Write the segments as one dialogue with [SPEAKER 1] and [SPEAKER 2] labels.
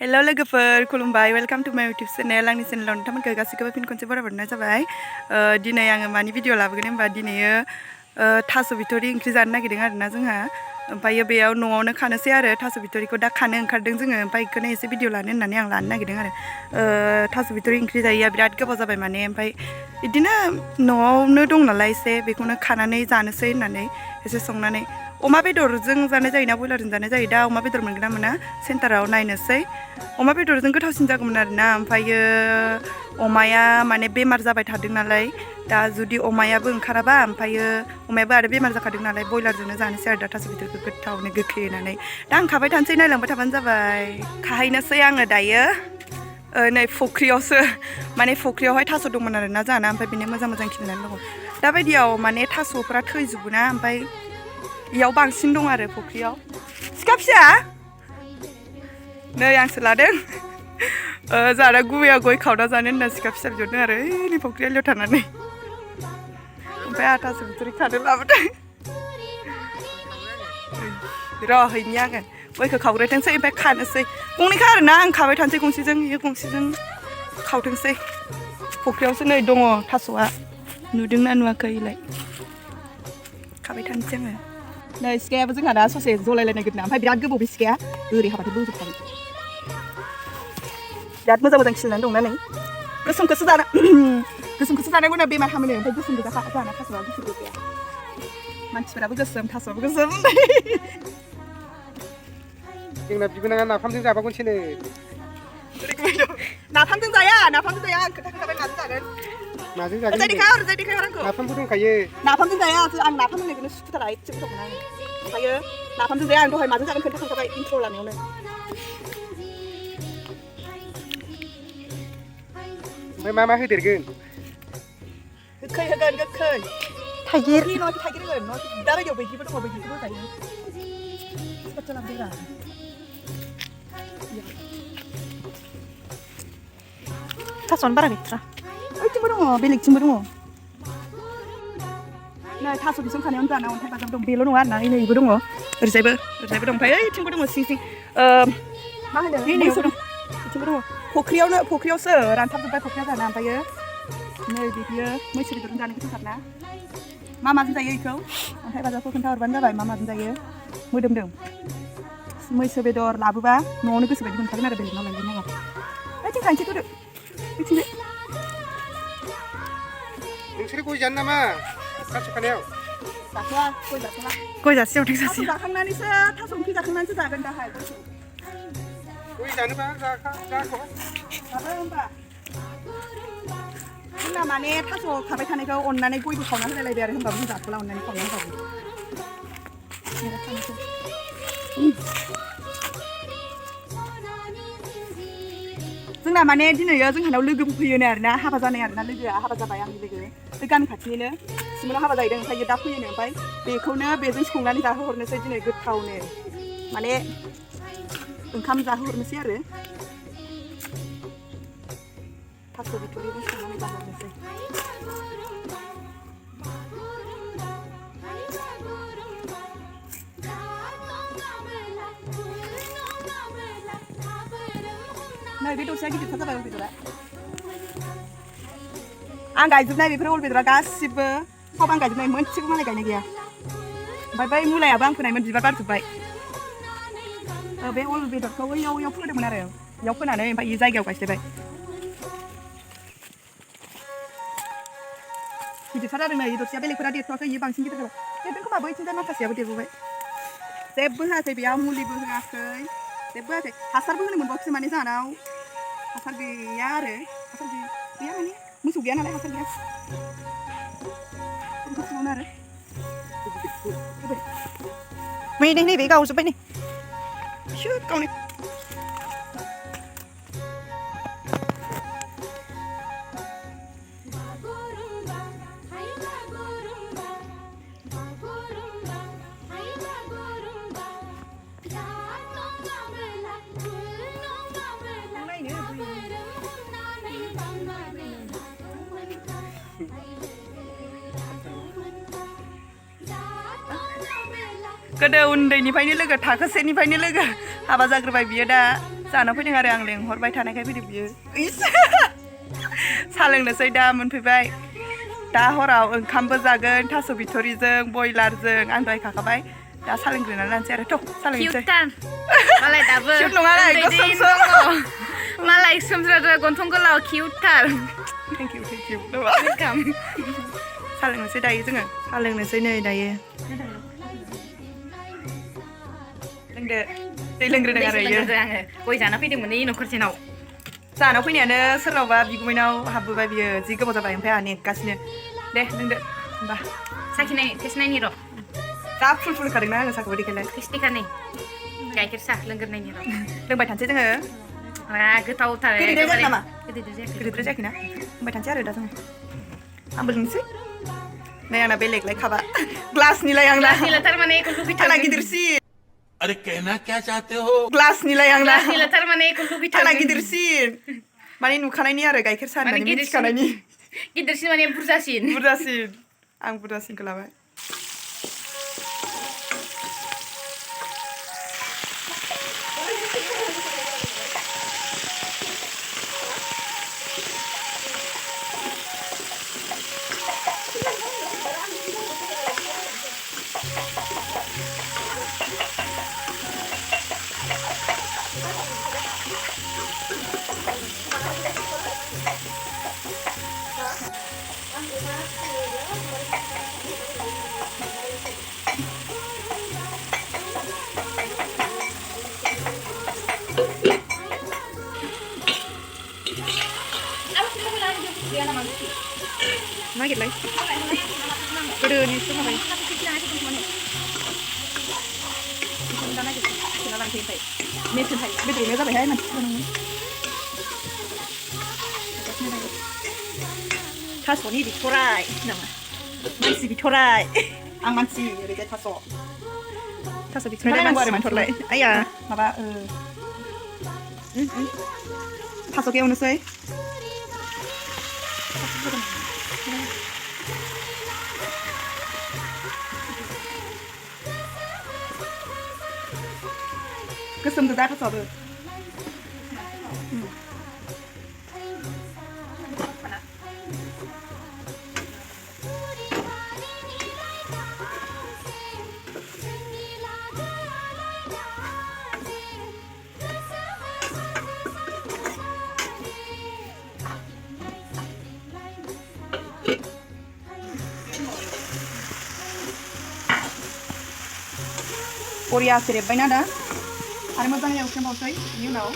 [SPEAKER 1] hello लोगोफोर खुलुमबाय welcome to माय यूट्यूब चैनल आंनि चैनेलाव नोंथांमोनखौ गासैखौबो फिन खनसे बराबरनाय जाबाय दिनै आङो मानि भिडिअ लाबोगोन होनबा दिनै थास' बिथ'रि ओंख्रि जानो नागिरदों आरोना जोंहा ओमफ्राय बेयाव न'आवनो खानोसै आरो थास' बिथ'रिखौ दा खानो ओंखारदों जोङो ओमफ्राय बेखौनो एसे भिडिअ लानो होननानै आं लानो नागिरदों आरो थास' बिथ'रि ओंख्रि जायैया बिराद गोबाव जाबाय माने ओमफ्राय बिदिनो न'आवनो दं नालाय एसे बेखौनो खानानै जानोसै होननानै एसे संनानै अमा बेदरजों जानाय जायोना बयलारजों जानाय जायो दा अमा बेदर मोनगोन ना मोना सेन्टाराव नायनोसै अमा बेदरजों गोथावसिन जागौमोन आरोना ओमफ्रायो अमाया माने बेमार जाबाय थादों नालाय दा जुदि अमायाबो ओंखाराबा ओमफ्रायो अमायाबो आरो बेमार जाखादों नालाय बयलारजोंनो जानोसै आरो दा थास' बिथ'रिखौ गोथावनो गोखै होनानै दा आं खाबाय थानोसै नायलांबाय थाबानो जाबाय खाहैनोसै आङो दायो नै फुख्रियावसो माने फुख्रियावहाय थास' दंमोन आरोना जाना ओमफ्राय बिनो मोजां मोजां खिलिनानै दङ दाबायदियाव माने थास'फ्रा थैजोबोना ओमफ्राय इयाव बांसिन दं आरो फुख्रियाव सिखा फिसा नै आंसो लादों जाना गुबैया गय खावना जानो होनना सिखा फिसा बिहरदों आरो नै फुख्रिया लियाव थानानै ओमफ्राय आहा थास' बिथ'रि खानो लाबोदों र' हैनि आङो गयखौ खावग्रोथोंसै ओमफ्राय खानोसै गंनैखा आरोना आं खाबाय थानोसै गंसेजों इयो गंसेजों खावथोंसै फुख्रियावसो नै दङ थास'आ नुदोंना नुवाखैलाय खाबाय थानोसै आङो नै सिखायाबो जोंहा दा ससे जलायलायनो नागिरदों ओमफ्राय बिराद गोबाव बे सिखाया ओरै हाबाथाय बोजोबखागोन बिराद मोजां मोजां खिलिनानै दंना नै गोसोमखौसो जानांगौ ना बेमार हामोनो ओमफ्राय गोसोम गोजा जाना थास'आ गुफुर गैया मानसिफोराबो गोसोम थास'आबो गोसोम
[SPEAKER 2] जोंना बिबोनाङा नाफामजों जाबावगोनसोनो
[SPEAKER 1] नाफामजों जाया आं खोथा खोथाबाय माजों जागोन
[SPEAKER 2] माजों जागोन
[SPEAKER 1] देखायहर आंखौ
[SPEAKER 2] नाफामबो दंखायो
[SPEAKER 1] नाफामजों जाया आं नाफाम होननायखौनो सुखुथारा एसे गोथाव मोना आङो ओमफ्रायो नाफामजों जाया आं दहाय माजों जागोन खोन्थाखाबाय इन्ट्र' लानायावनो
[SPEAKER 2] ओमफ्राय मा होदेरगोन
[SPEAKER 1] गोखै होगोन गोखै थाइगिर होगोन दाबायदियाव बैग्रिबो दङ बैग्रिखौबो होजायो गोथाव लाबोदोंरा थास'आनो बारा गैथारा ओइथिंबो दङ बेलेगथिंबो दङ नै थास' बिसं खानायावनो जाना अन्थाइ बाजाब दं बेल' नङा आरोना नैबो दङ ओरैजायबो दं ओमफ्राय ओइथिंबो दङ सिं मा होनो मैसो दं बिथिंबो दङ फुख्रियावसो रानथाबजोब्बाय फुख्रिया जाना ओमफ्रायो नै बियो मैसो बेदरजों जानो गोथावथारना मा माजों जायो बेखौ अन्थाइ बाजाबखौ खोन्थाहरबानो जाबाय मा माजों जायो मोदोमदों मैसो बेदर लाबोबा न'आवनो गोसोबायदि मोनखागोन आरो बेलेगनाव लायनो नाङा ओइथिं थांसै थ'दो बिथिंजाय
[SPEAKER 2] नोंसोरो गय जानो नामा थास' खानायाव
[SPEAKER 1] जाथ'वा गय जाथ'वा थास' जाखांनानैसो थास' ओंख्रि जाखांनानैसो जागोन दाहाय
[SPEAKER 2] गय जानोबा जाथ'वा
[SPEAKER 1] होनबा जोंना माने थास' खाबाय थानायखौ अननानै गयबो खावना होलायलायबाय आरो होनबाबो जों जाथ'ला अननानै खावना होबाबो जोंना माने दिनै जोंहानाव लोगोबो फैयोनो आरोना हाबा जानाय आरोना लोगोआ हाबा जाबाय आंनि लोगो बे गामि खाथिनिनो सिमोनाव हाबा जाहैदों ओमफ्राय दा फैयोनो ओमफ्राय बेखौनो बेजों संनानै जाहोहरनोसै दिनै गोथावनो माने ओंखाम जाहोहरनोसै आरो थास' बिथ'रिजों संनानै जाहोहरनोसै नै बे दरसेया गिदिरथार जाबाय अल बेदरा आं गायजोबनाय बेफोर अल बेदरा गासिबो सब आं गायजोबनाय मोनसेबो मालाय गायनाय गैया ओमफ्राय बै मुलायाबो आं फोनायमोन बिबार बारजोब्बाय बे अल बेदरखौ बैयाव फोदोंमोन आरो बेयाव फोनानै ओमफ्राय बे जायगायाव गायस्लायबाय गिदिरथार जादों नै दरसेया बेलेगफोरा देरथ'वाखै इयो बांसिन गिदिर जाबाय देरदों खोमा बैथिंजाय माखासेयाबो देरबोबाय जेबो होआखै बेयाव मुलिबो होआखै जेबो होआखै हासारबो होनो मोनबावसै माने जाहानाव हासार गैया आरो हासार गैया माने मोसौ गैया नालाय हासार गैया आरो नैबे गावजोब्बाय नै गावनाय गोदो उन्दैनिफ्रायनो लोगो थाखोसेनिफ्रायनो लोगो हाबा जाग्रोबाय बियो दा जाना फैदों आरो आं लेंहरबाय थानायखाय फैदों बियो साहा लोंनोसै दा मोनफैबाय दा हराव ओंखामबो जागोन थास' बिथ'रिजों बयलारजों आं दहाय खाखाबाय दा साहा लोंग्रोनानै लानोसै आरो थ' साहा लोंनोसै
[SPEAKER 3] मालाय दाबो
[SPEAKER 1] किउट नङालाय गोसोमसो
[SPEAKER 3] मालाय सोमज्राद्रा गन्थं गोलाव किउटथार
[SPEAKER 1] थेंक इउ वेलकाम साहा लोंनोसै दायो जोङो साहा लोंनोसै नै दायो लोंदो दै लोंग्रोदों आरो इयो
[SPEAKER 3] आङो गय जाना फैदोंमोन नै न'खरसेनाव
[SPEAKER 1] जानाव फैनायानो सोरनावबा बिगुमैनाव हाबबोबाय बियो जि गोबाव जाबाय ओमफ्राय आंहा नेगासिनो दे लोंदो होमबा
[SPEAKER 3] साखिनाय टेस्ट नायनि र'
[SPEAKER 1] जा फुल फुल खादोंना आङो साहाखौबो देखायलाय
[SPEAKER 3] टेस्टिखा नै गाइखेर साहा लोंग्रोनायनि र'
[SPEAKER 1] लोंबाय थानोसै जोङो
[SPEAKER 3] गोथावथार
[SPEAKER 1] गोदैद्राय जादों नामा
[SPEAKER 3] गोदैद्राय
[SPEAKER 1] गोदैद्राय जायाखैना लोंबाय थानोसै आरो दा जोङो आंबो लोंनोसै नै आंना बेलेगलाय खाबा ग्लासनिलाय आंना
[SPEAKER 3] थारमाने
[SPEAKER 1] आंना गिदिरसिन
[SPEAKER 4] अरे कहना क्या चाहते हो
[SPEAKER 1] ग्लासनिलाय आंना
[SPEAKER 3] थारमाने
[SPEAKER 1] आंना गिदिरसिन माने नुखानायनि आरो गाइखेर साहा होननानै मिथिखानायनि
[SPEAKER 3] गिदिरसिन माने
[SPEAKER 1] बुरजासिन आं बुरजासिनखौ लाबाय नागिरलाय गोदोनि समावहाय बेदरनिया जाबायहाय मानसिफोरा थास'नि बिथराइ नामा मानसि बिथराइ आं मानसि ओरैजाय थास' बिथराइ नांगौ आरो मानसिलाय आया माबा थास'खौ एवनोसै गोसोम गोजा थास'आबो बरिया सेरेबबायना दा आरो मोजाङै एवख्रेमबावसै बिनि उनाव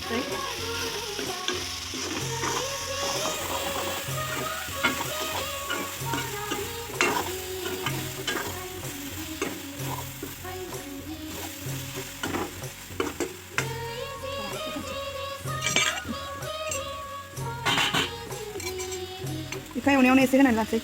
[SPEAKER 1] दै बेखौ एवनायावनो एसे होनानै लानोसै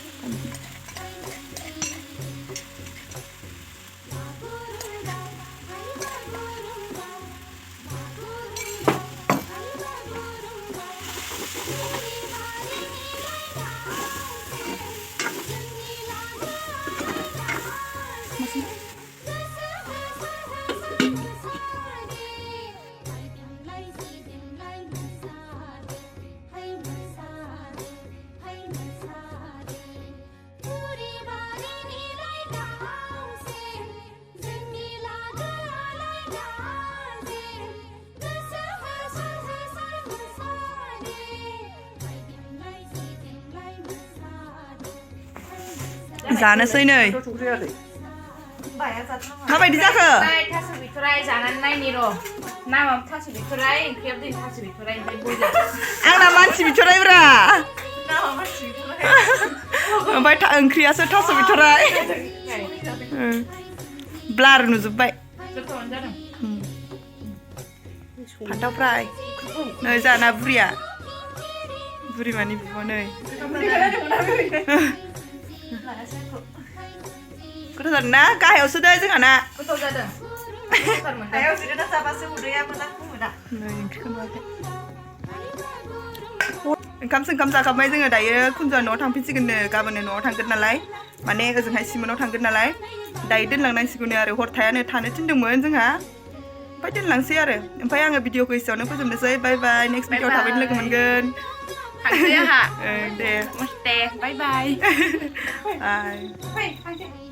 [SPEAKER 1] जानोसै नै माबायदि जाखो
[SPEAKER 3] थास' बिथराइ जानानै नायनि र' नामा थास' बिथराइ ओंख्रियाबो दै थास' बिथराइ ओमफ्राय बयलार
[SPEAKER 1] आंना मानसि बिथराइब्रा
[SPEAKER 3] नामा मानसि बिथराइ
[SPEAKER 1] ओमफ्राय ओंख्रियासो थास' बिथराइ ब्लार नुजोब्बाय
[SPEAKER 3] गोथावानो जादों
[SPEAKER 1] फान्थाव फ्राय नै जाना बुरिया बुरिमानि बिब' नै गोथाव जादों ना गाहायावसो दै जोंहाना
[SPEAKER 3] गोथाव जादों
[SPEAKER 5] गाहायाव जिरायना जाबासो उदैया मोजां बुङोना
[SPEAKER 1] नै ओंख्रिखौ नुवाखै ओंखाम जाखांबाय जोङो दायो खुनजुवा न'आव थांफिनसिगोननो गाबोननो न'आव थांगोन नालाय माने ओजोंहाय सिमोनाव थांगोन नालाय दायो दोनलांनांसिगौनो आरो हर थायानो थानो थिनदोंमोन जोंहा ओमफ्राय दोनलांसै आरो ओमफ्राय आङो भिडिअखौ एसेयावनो फोजोबनोसै बाय बाय नेक्स्ट भिडिअ थाबैनो लोगो मोनगोन
[SPEAKER 3] थांसै आंहा
[SPEAKER 1] दे
[SPEAKER 3] मस्ते बाय बाय
[SPEAKER 1] बाय
[SPEAKER 3] फै थांसै